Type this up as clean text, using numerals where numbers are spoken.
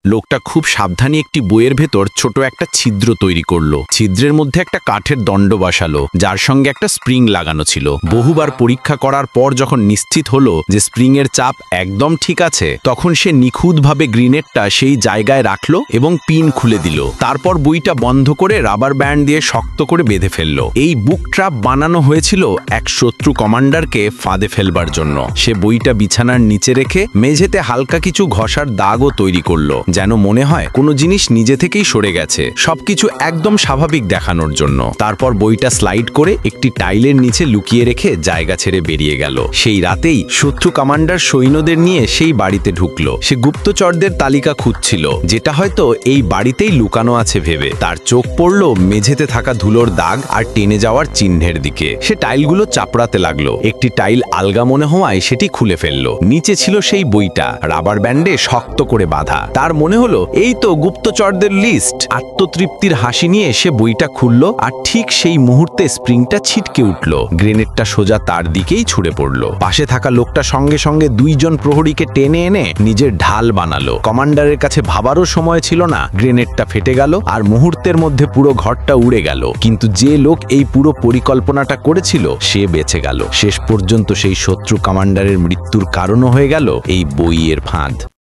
লোকটা খুব সাবধানে একটি বইয়ের ভেতর ছোট একটা ছিদ্র তৈরি করলো। ছিদ্রের মধ্যে একটা কাঠের দণ্ড বসালো, যার সঙ্গে একটা স্প্রিং লাগানো ছিল। বহুবার পরীক্ষা করার পর যখন নিশ্চিত হলো যে স্প্রিং এর চাপ একদম ঠিক আছে, তখন সে নিখুঁতভাবে গ্রেনেডটা সেই জায়গায় রাখলো এবং পিন খুলে দিল। তারপর বইটা বন্ধ করে রাবার ব্যান্ড দিয়ে শক্ত করে বেঁধে ফেললো। এই বুক ট্র্যাপ বানানো হয়েছিল এক শত্রু কমান্ডারকে ফাঁদে ফেলবার জন্য। সে বইটা বিছানার নিচে রেখে মেঝেতে হালকা কিছু ঘষার দাগও তৈরি করলো, যেন মনে হয় কোনো জিনিস নিজে থেকেই সরে গেছে, সবকিছু একদম স্বাভাবিক দেখানোর জন্য। তারপর বইটা স্লাইড করে একটি টাইলের নিচে লুকিয়ে রেখে জায়গা ছেড়ে বেরিয়ে গেল। সেই রাতেই শত্রু কমান্ডার সৈন্যদের নিয়ে সেই বাড়িতে ঢুকলো। সে গুপ্তচরদের তালিকা খুঁজছিল, যেটা হয়তো এই বাড়িতেই লুকানো আছে ভেবে। তার চোখ পড়ল মেঝেতে থাকা ধুলোর দাগ আর টেনে যাওয়ার চিহ্নের দিকে। সে টাইলগুলো চাপড়াতে লাগলো। একটি টাইল আলগা মনে হওয়ায় সেটি খুলে ফেললো। নিচে ছিল সেই বইটা, রাবার ব্যান্ডে শক্ত করে বাঁধা। তার মনে হলো এই তো গুপ্তচরদের লিস্ট। আত্মতৃপ্তির হাসি নিয়ে সে বইটা খুললো, আর ঠিক সেই মুহূর্তে স্প্রিংটা ছিটকে উঠল। গ্রেনেডটা সোজা তার দিকেই ছুড়ে পড়লো। পাশে থাকা লোকটা সঙ্গে সঙ্গে দুইজন প্রহরীকে টেনে এনে নিজের ঢাল বানালো। কমান্ডারের কাছে ভাবারও সময় ছিল না। গ্রেনেডটা ফেটে গেল আর মুহূর্তের মধ্যে পুরো ঘরটা উড়ে গেল। কিন্তু যে লোক এই পুরো পরিকল্পনাটা করেছিল সে বেঁচে গেল। শেষ পর্যন্ত সেই শত্রু কমান্ডারের মৃত্যুর কারণও হয়ে গেল এই বইয়ের ফাঁদ।